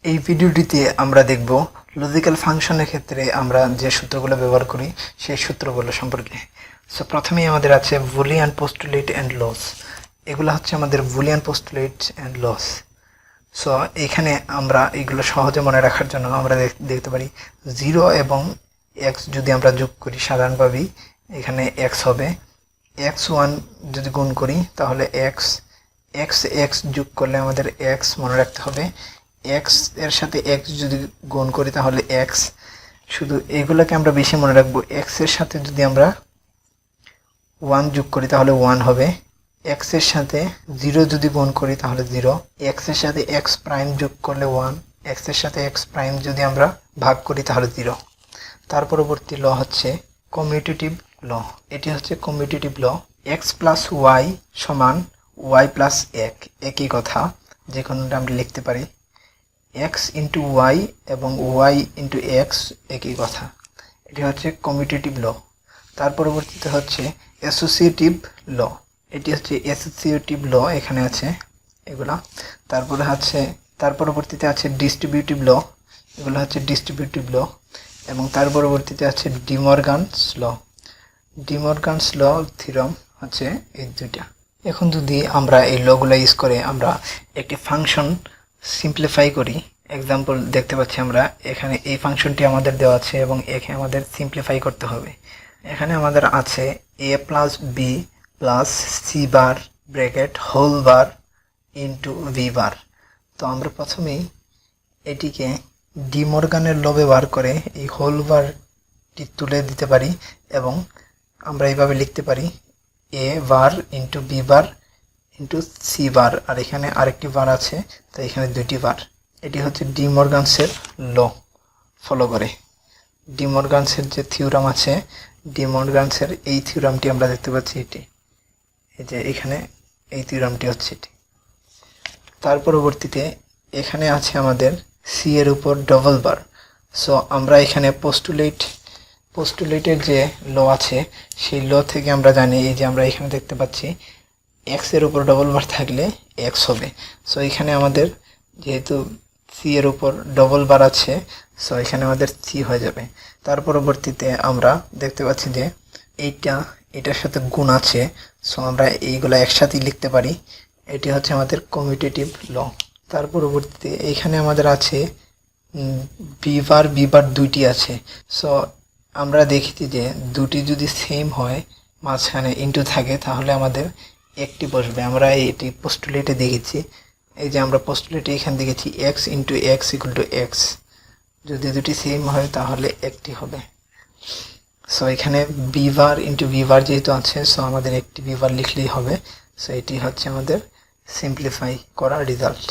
এই ভিডিওটিতে আমরা দেখব লজিক্যাল ফাংশনের ক্ষেত্রে আমরা যে সূত্রগুলো ব্যবহার করি সেই সূত্রগুলো সম্পর্কে। সো প্রথমেই আমাদের আছে বুলিয়ান পোস্টুলেট অ্যান্ড লস। এগুলো হচ্ছে আমাদের বুলিয়ান পোস্টুলেট অ্যান্ড লস। সো এখানে আমরা এগুলো সহজে মনে রাখার জন্য আমরা দেখতে পারি 0 এবং x যদি আমরা যোগ করি সাধারণভাবেই এখানে x হবে, x1 যদি গুণ করি তাহলে x যোগ করলে আমাদের x মনে রাখতে হবে, x এর সাথে x যদি গুণ করি তাহলে x, শুধু এগুলোকে আমরা বেশি মনে রাখবো। x এর সাথে যদি আমরা 1 যোগ করি তাহলে 1 হবে, x এর সাথে 0 যদি গুণ করি তাহলে 0, x এর সাথে x প্রাইম যোগ করলে 1, x এর সাথে x প্রাইম যদি আমরা ভাগ করি তাহলে 0। তার পরবর্তী ল হচ্ছে কমিউটেটিভ ল। এটি হচ্ছে কমিউটেটিভ ল। x প্লাস y সমান y প্লাস 1, একই কথা, যে কোনোটা আমরা লিখতে পারি। x ইন্টু y এবং y ইন্টু x একই কথা। এটি হচ্ছে কমিউটেটিভ ল। তার পরবর্তীতে হচ্ছে অ্যাসোসিয়েটিভ ল। এটি হচ্ছে অ্যাসোসিয়েটিভ ল, এখানে আছে এগুলা। তারপরে হচ্ছে তার পরবর্তীতে আছে ডিস্ট্রিবিউটিভ ল, এগুলো হচ্ছে ডিস্ট্রিবিউটিভ ল। এবং তার পরবর্তীতে আছে ডিমর্গানস ল। ডিমর্গানস ল থিওরাম হচ্ছে এই দুইটা। এখন যদি আমরা এই লগুলো ইউজ করে আমরা একটি ফাংশন সিম্পলিফাই করি, এক্সাম্পল দেখতে পাচ্ছি আমরা এখানে এই ফাংশনটি আমাদের দেওয়া আছে এবং এখানে আমাদের সিম্পলিফাই করতে হবে। এখানে আমাদের আছে a plus B plus C bar bracket whole bar into V bar. তো আমরা প্রথমেই এটিকে ডিমর্গানের ল ব্যবহার করে এই হোল বারটি তুলে দিতে পারি এবং আমরা এইভাবে লিখতে পারি a bar into B bar into c bar, আর এখানে আরেকটি বার আছে, তাই এখানে দুইটি বার। এটি হচ্ছে ডিমর্গানসের ল ফলো করে। ডিমর্গানসের যে থিওরাম আছে, ডিমর্গানসের এই থিওরামটি আমরা দেখতে পাচ্ছি, এটি এই যে এখানে এই থিওরামটি হচ্ছে এটি। তার পরবর্তীতে এখানে আছে আমাদের সি এর উপর ডবল বার। সো আমরা এখানে পোস্টুলেটের যে ল আছে সেই ল থেকে আমরা জানি, এই যে আমরা এখানে দেখতে পাচ্ছি x এর উপর ডবল বার থাকলে x হবে। সো এখানে আমাদের যেহেতু সি এর উপর ডবল বার আছে, সো এখানে আমাদের সি হয়ে যাবে। তার পরবর্তীতে আমরা দেখতে পাচ্ছি যে এটার সাথে গুণ আছে, সো আমরা এইগুলো একসাথেই লিখতে পারি। এটি হচ্ছে আমাদের কমিউটেটিভ ল। তার পরবর্তীতে এইখানে আমাদের আছে বি বার দুইটি আছে। সো আমরা দেখেছি যে দুটি যদি সেম হয় মাঝখানে ইন্টু থাকে তাহলে আমাদের একটি বসবে। আমরা এটি পোস্টুলেটে দেখেছি, এই যে আমরা পোস্টুলেটে এখানে দেখেছি x into x equal to x, যদি দুটি সেম হয় তাহলে একটি হবে। সো এখানে B bar into B bar যেহেতু আছে, সো আমাদের একটি বি বার লিখলেই হবে। সো এটি হচ্ছে আমাদের সিম্পলিফাই করা রেজাল্ট।